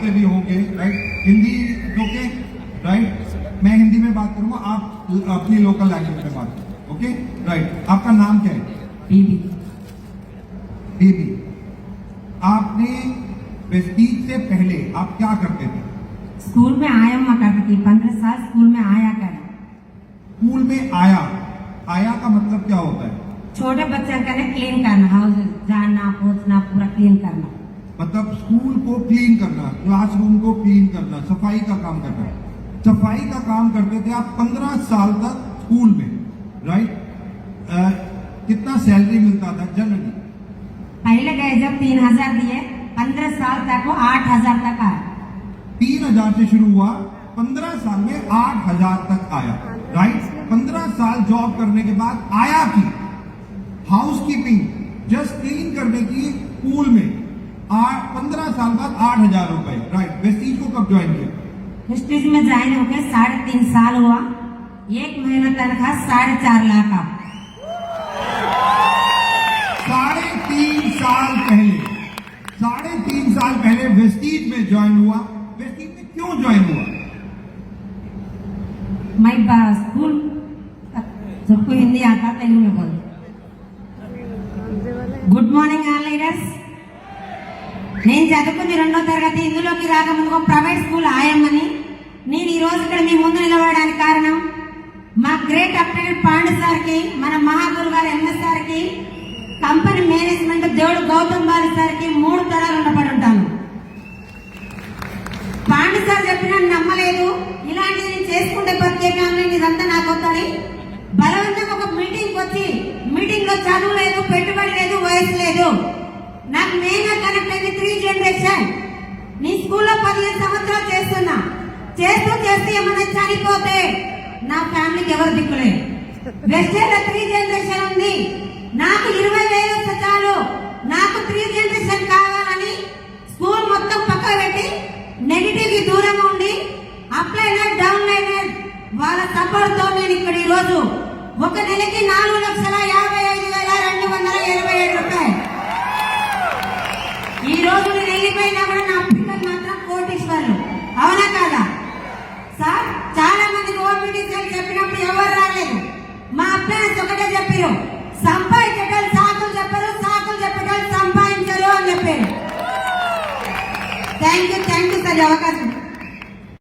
जानते भी होंगे, राइट। Hindi okay, right. मैं हिंदी में बात करूंगा, आप अपनी लोकल लैंग्वेज में बात करो, ओके, राइट। आपका नाम क्या है? बीबी। बीबी, आपने वेस्टीज से पहले आप क्या करते थे? स्कूल में आया हुआ करती थी, 15 साल स्कूल में आया कर। स्कूल में आया, आया का मतलब क्या होता है? छोटे बच्चे का क्लीन करना, हाउस झाड़ना पोछना पूरा क्लीन करना। मतलब स्कूल को क्लीन करना, क्लासरूम को क्लीन करना, सफाई का काम करना। सफाई का काम करते थे आप 15 साल तक स्कूल में, राइट। कितना सैलरी मिलता था जनरली? पहले गए जब 3000 दिए, 15 साल तक वो 8000 तक आया। 3000 से शुरू हुआ, 15 साल में 8000 तक आया, राइट। 15 साल जॉब करने के बाद आया की हाउस कीपिंग, जस्ट क्लीन करने की स्कूल में 15 साल बाद 8000 रुपए, राइट। वेस्टीज को कब ज्वाइन किया? वेस्टीज में ज्वाइन होकर 3.5 साल हुआ। 1 महीना तनख्वाह 4.5 लाख का। 3.5 साल पहले, 3.5 साल पहले वेस्टीज में ज्वाइन हुआ। वेस्टीज में क्यों ज्वाइन हुआ? मैं स्कूल सबको हिंदी आता, तेलुगु में बोल। Good morning all leaders. నేను చదువుకుంది 2వ తరగతి. ఇందులోకి రాకముందు ప్రైవేట్ స్కూల్ ఆయమ్మని. నేను ఈ రోజు ఇక్కడ మీ ముందు నిలబడడానికి కారణం మా గ్రేట్ అప్డేటెడ్ పాండు సార్కి, మన మహాగురు గారు ఎంఎస్ సార్కి, కంపెనీ మేనేజ్మెంట్ దేవుడు గౌతమ్ బాలి సార్కి 3 తరాలు ఉండబడి ఉంటాను. పాండు సార్ చెప్పినా నమ్మలేదు. ఇలాంటిది నేను చేసుకుంటే ప్రత్యేకంగా ఇదంతా నాకు వద్దని బలవంతంగా ఒక మీటింగ్ వచ్చి, మీటింగ్ లో చదువు లేదు, పెట్టుబడి లేదు, వయసు లేదు. నాకు మెయిన్ గా కనెక్ట్ అయింది 3 జనరేషన్. నీ స్కూల్లో 15 సంవత్సరాలు చేస్తున్నా. చేస్తూ ఏమైనా చనిపోతే నా ఫ్యామిలీకి ఎవరు దిక్కులేదు. వెస్టేజ్ 3 జనరేషన్ ఉంది. నాకు 20,000 వస్తే చాలు. నాకు 3 జనరేషన్ కావాలని స్కూల్ మొత్తం పక్కన పెట్టి నెగిటివ్ కి దూరంగా ఉండి అప్లైనర్ డౌన్లైనర్ వాళ్ళ సపోర్ట్ తో నేను ఇక్కడ ఈ రోజు ఒక నెలకి 4,55,227 రూపాయలు. ఈ రోజు నేను వెళ్ళిపోయినా కూడా నా పిల్లలు మాత్రం కోటీశ్వర్లు. అవునా కాదా సార్? చాలా మంది ఓపీడీ చెప్పినప్పుడు ఎవరు రాలేదు. మా అప్లైనర్స్ ఒకటే చెప్పారు, సంపాదించడం సాకులు చెప్పరు, సాకులు చెప్పడం సంపాదించరు అని చెప్పారు. థ్యాంక్ యూ సార్, అవకాశం.